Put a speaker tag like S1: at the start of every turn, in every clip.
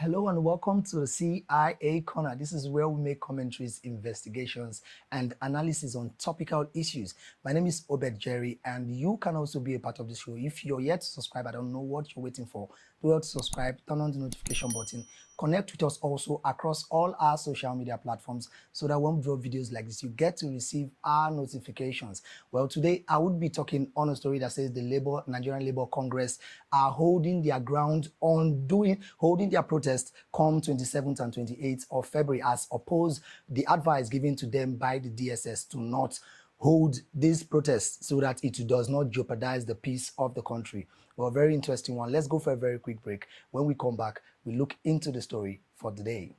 S1: Hello and welcome to the CIA Corner. This is where we make commentaries, investigations, and analysis on topical issues. My name is Obed Jerry, and you can also be a part of the show. If you're yet to subscribe, I don't know what you're waiting for. Do well to subscribe, turn on the notification button, connect with us also across all our social media platforms so that when we drop videos like this, you get to receive our notifications. Well, today I would be talking on a story that says the Nigerian Labour Congress are holding their ground on holding their protest come 27th and 28th of February as opposed the advice given to them by the DSS to not hold these protests so that it does not jeopardize the peace of the country. Well, a very interesting one. Let's go for a very quick break. When we come back, we look into the story for the day.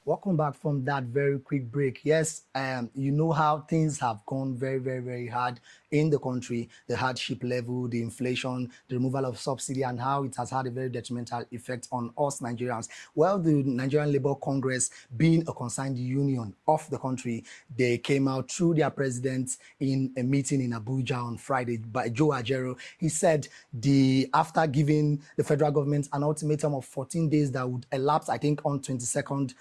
S1: Welcome back from that very quick break. Yes, you know how things have gone very hard in the country, the hardship level, the inflation, the removal of subsidy, and how it has had a very detrimental effect on us Nigerians. Well, the Nigerian Labour Congress, being a concerned union of the country, they came out through their president in a meeting in Abuja on Friday by Joe Ajero. He said after giving the federal government an ultimatum of 14 days that would elapse, I think, on 22nd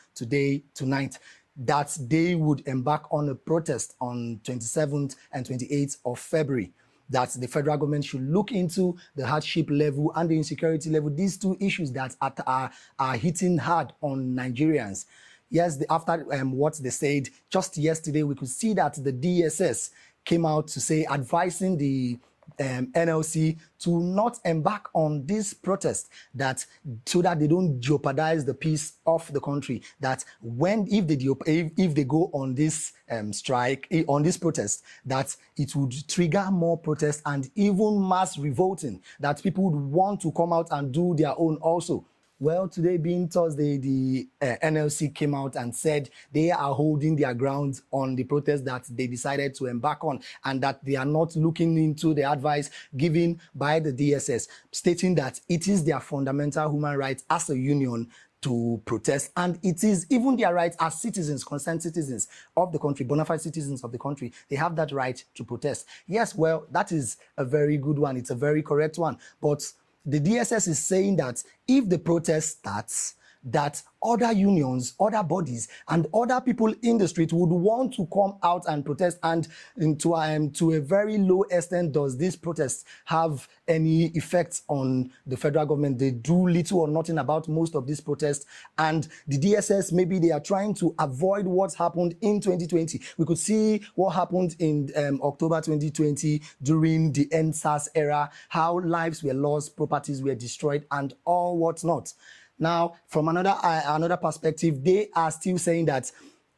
S1: tonight, that they would embark on a protest on 27th and 28th of February, that the federal government should look into the hardship level and the insecurity level, these two issues that are hitting hard on Nigerians. Yes, after what they said just yesterday, we could see that the DSS came out to say, advising the NLC to not embark on this protest, so that they don't jeopardize the peace of the country. That if they go on this strike, on this protest, that it would trigger more protest and even mass revolting, that people would want to come out and do their own also. Well, today being Thursday, the NLC came out and said they are holding their ground on the protest that they decided to embark on, and that they are not looking into the advice given by the DSS, stating that it is their fundamental human right as a union to protest, and it is even their right as citizens, concerned citizens of the country, bona fide citizens of the country. They have that right to protest. Yes, well, that is a very good one. It's a very correct one. But the DSS is saying that if the protest starts, that other unions, other bodies, and other people in the street would want to come out and protest. And to a very low extent does this protest have any effect on the federal government. They do little or nothing about most of these protests. And the DSS, maybe they are trying to avoid what's happened in 2020. We could see what happened in October 2020 during the NSAS era, how lives were lost, properties were destroyed, and all whatnot. Now, from another perspective, they are still saying that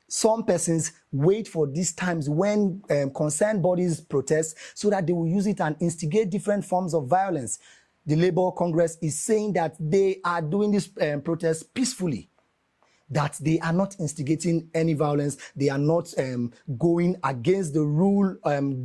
S1: some persons wait for these times when concerned bodies protest so that they will use it and instigate different forms of violence. The Labour Congress is saying that they are doing this protest peacefully, that they are not instigating any violence, they are not going against the rule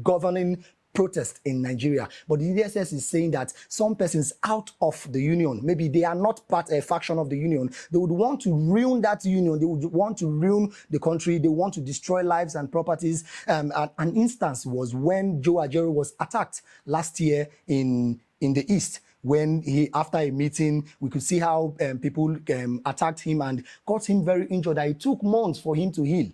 S1: governing protest in Nigeria. But the DSS is saying that some persons out of the union, maybe they are not a faction of the union, they would want to ruin that union, they would want to ruin the country, they want to destroy lives and properties. An instance was when Joe Ajero was attacked last year in the East, when after a meeting, we could see how people attacked him and got him very injured, that it took months for him to heal.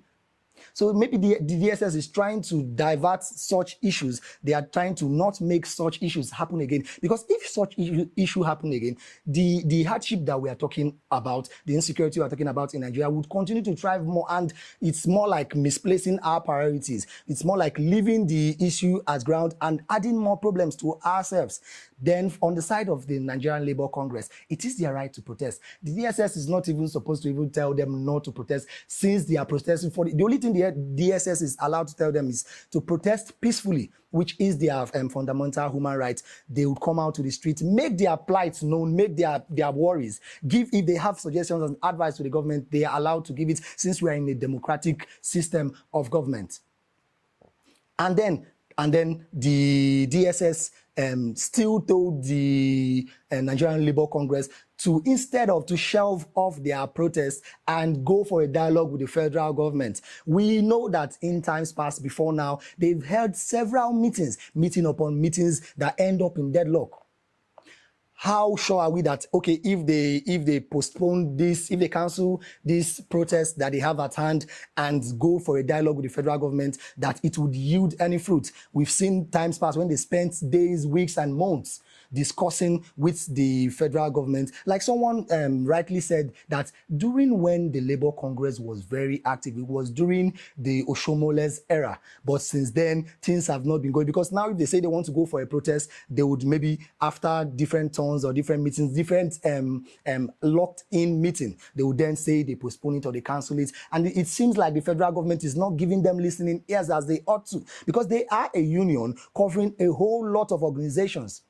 S1: So maybe the DSS is trying to divert such issues. They are trying to not make such issues happen again. Because if such issue happen again, the hardship that we are talking about, the insecurity we are talking about in Nigeria would continue to thrive more. And it's more like misplacing our priorities. It's more like leaving the issue as ground and adding more problems to ourselves. Then on the side of the Nigerian Labour Congress, it is their right to protest. The DSS is not even supposed to even tell them not to protest, since they are protesting for the only thing the DSS is allowed to tell them is to protest peacefully, which is their fundamental human right. They would come out to the street, make their plights known, make their worries, if they have suggestions and advice to the government, they are allowed to give it, since we are in a democratic system of government. And then And then the DSS still told the Nigerian Labour Congress to, instead of to shelve off their protests and go for a dialogue with the federal government. We know that in times past before now, they've held several meetings, meeting upon meetings that end up in deadlock. How sure are we that, okay, if they postpone this, if they cancel this protest that they have at hand and go for a dialogue with the federal government, that it would yield any fruit? We've seen times past when they spent days, weeks, and months discussing with the federal government. Like someone rightly said, that during when the Labour Congress was very active, it was during the Oshomole's era. But since then, things have not been going, because now if they say they want to go for a protest, they would maybe, after different turns or different meetings, different locked-in meeting, they would then say they postpone it or they cancel it. And it seems like the federal government is not giving them listening ears as they ought to, because they are a union covering a whole lot of organizations.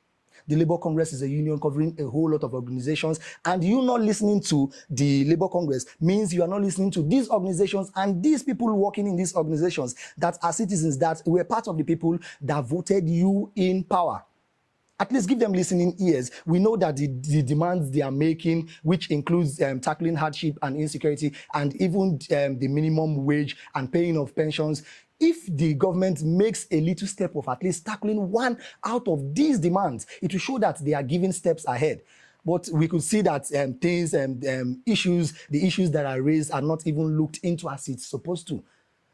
S1: The Labour Congress is a union covering a whole lot of organizations, and you not listening to the Labour Congress means you are not listening to these organizations and these people working in these organizations that are citizens, that were part of the people that voted you in power. At least give them listening ears. We know that the demands they are making, which includes tackling hardship and insecurity, and even the minimum wage and paying of pensions, if the government makes a little step of at least tackling one out of these demands, it will show that they are giving steps ahead. But we could see that the issues that are raised are not even looked into as it's supposed to.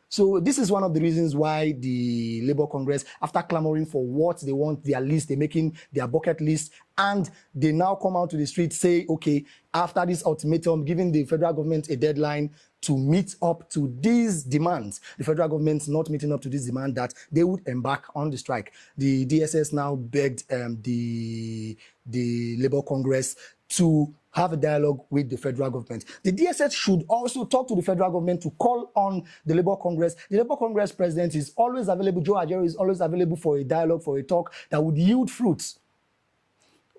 S1: So this is one of the reasons why the Labour Congress, after clamoring for what they want, their list, they're making their bucket list, and they now come out to the street, say, okay, after this ultimatum, giving the federal government a deadline to meet up to these demands, the federal government's not meeting up to this demand, that they would embark on the strike. The DSS now begged the Labour Congress to have a dialogue with the federal government. The DSS should also talk to the federal government to call on the Labour Congress. The Labour Congress president is always available. Joe Ajero is always available for a dialogue, for a talk that would yield fruits.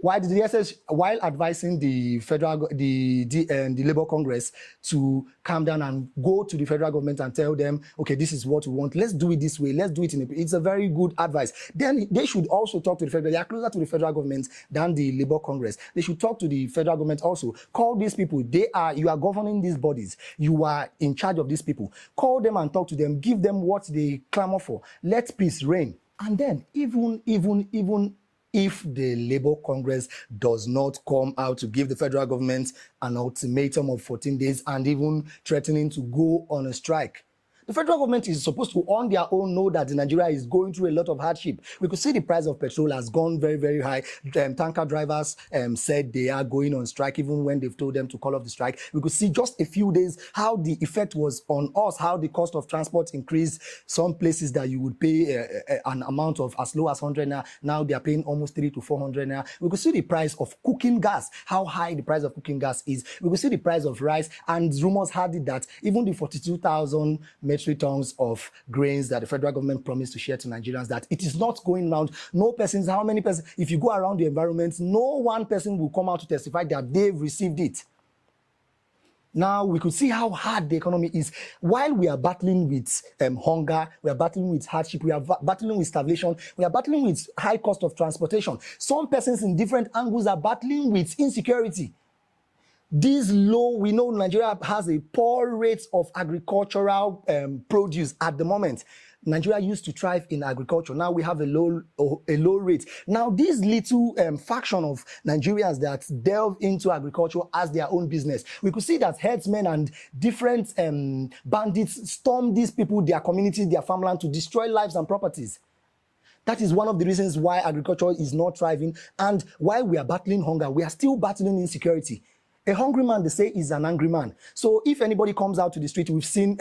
S1: Why the DSS, while advising the Labour Congress to calm down and go to the federal government and tell them, okay, this is what we want, let's do it this way, let's do it it's a very good advice. Then they should also talk to the federal, they are closer to the federal government than the Labour Congress. They should talk to the federal government also. Call these people, you are governing these bodies, you are in charge of these people. Call them and talk to them, give them what they clamor for. Let peace reign. And then even if the Labour Congress does not come out to give the federal government an ultimatum of 14 days and even threatening to go on a strike, the federal government is supposed to, on their own, know that Nigeria is going through a lot of hardship. We could see the price of petrol has gone very, very high. Tanker drivers said they are going on strike even when they've told them to call off the strike. We could see just a few days how the effect was on us, how the cost of transport increased. Some places that you would pay an amount of as low as 100 naira, now they are paying almost 300 to 400 naira. We could see the price of cooking gas, how high the price of cooking gas is. We could see the price of rice, and rumors had it that even the 42,000 metric tons of grains that the federal government promised to share to Nigerians, that it is not going around. No persons, how many persons, if you go around the environment, no one person will come out to testify that they've received it. Now we could see how hard the economy is. While we are battling with hunger, we are battling with hardship, we are battling with starvation, we are battling with high cost of transportation. Some persons in different angles are battling with insecurity. This low, we know Nigeria has a poor rate of agricultural produce at the moment. Nigeria used to thrive in agriculture. Now we have a low rate. Now this little faction of Nigerians that delve into agriculture as their own business, we could see that herdsmen and different bandits storm these people, their communities, their farmland, to destroy lives and properties. That is one of the reasons why agriculture is not thriving, and why we are battling hunger. We are still battling insecurity. A hungry man, they say, is an angry man. So if anybody comes out to the street, we've seen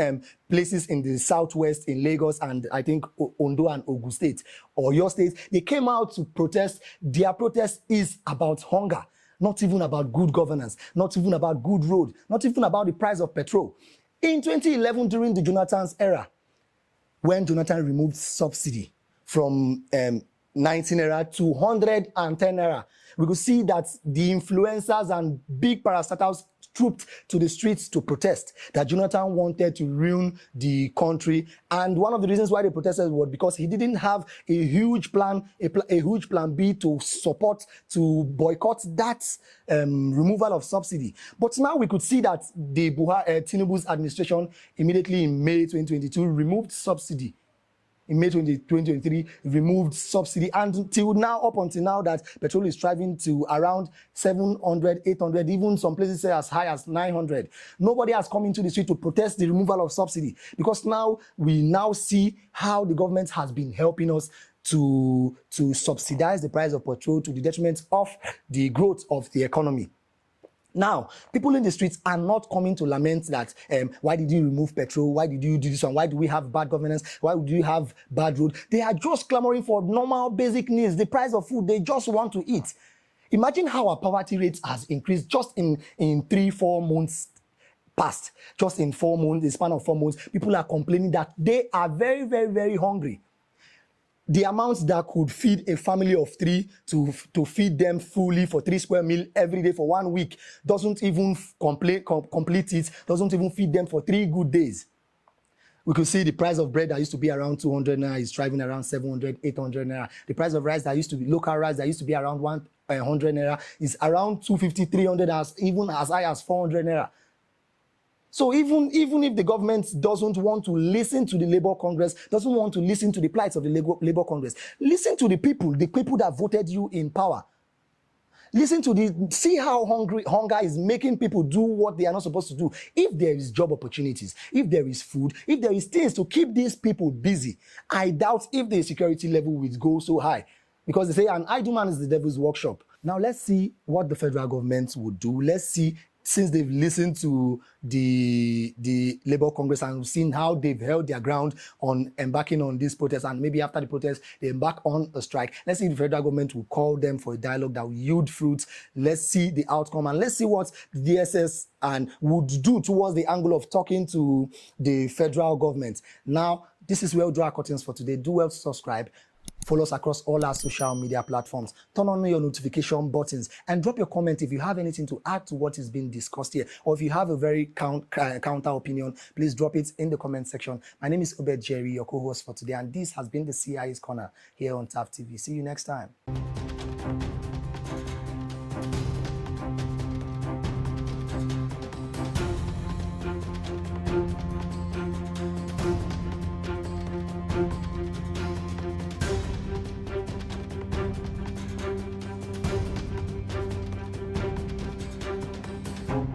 S1: places in the southwest, in Lagos, and I think Ondo and Ogun State, or your state, they came out to protest. Their protest is about hunger, not even about good governance, not even about good road, not even about the price of petrol. In 2011, during the Jonathan's era, when Jonathan removed subsidy from 19 naira to 110 naira, we could see that the influencers and big parastatals trooped to the streets to protest, that Jonathan wanted to ruin the country. And one of the reasons why they protested was because he didn't have a huge plan, a huge plan B to support, to boycott that removal of subsidy. But now we could see that the Tinubu's administration immediately in May 2022 removed subsidy. In May 2023, removed subsidy, and until now, up until now, that petrol is driving to around 700, 800, even some places say as high as 900. Nobody has come into the street to protest the removal of subsidy, because now we now see how the government has been helping us to subsidize the price of petrol to the detriment of the growth of the economy. Now, people in the streets are not coming to lament that, why did you remove petrol? Why did you do this one? Why do we have bad governance? Why do you have bad road? They are just clamoring for normal basic needs, the price of food. They just want to eat. Imagine how our poverty rate has increased just in 3-4 months past. Just in 4 months, the span of 4 months, people are complaining that they are very, very, very hungry. The amount that could feed a family of 3 to feed them fully for 3 square meal every day for 1 week doesn't even complete it, doesn't even feed them for 3 good days. We could see the price of bread that used to be around 200 naira is driving around 700, 800 naira. The price of rice that used to be local rice that used to be around 100 naira is around 250, 300, even as high as 400 naira. So even if the government doesn't want to listen to the Labour Congress, doesn't want to listen to the plights of the Labour Congress, listen to the people that voted you in power. Listen to see how hunger is making people do what they are not supposed to do. If there is job opportunities, if there is food, if there is things to keep these people busy, I doubt if the security level will go so high. Because they say an idle man is the devil's workshop. Now let's see what the federal government would do. Let's see, since they've listened to the Labour Congress and seen how they've held their ground on embarking on this protest, and maybe after the protest, they embark on a strike. Let's see if the federal government will call them for a dialogue that will yield fruits. Let's see the outcome, and let's see what the DSS would do towards the angle of talking to the federal government. Now, this is where we draw our curtains for today. Do well to subscribe. Follow us across all our social media platforms. Turn on your notification buttons and drop your comment if you have anything to add to what is being discussed here, or if you have a very counter opinion, please drop it in the comment section. My name is Obed Jerry, your co-host for today, and this has been the CIA's Corner here on TAF TV. See you next time.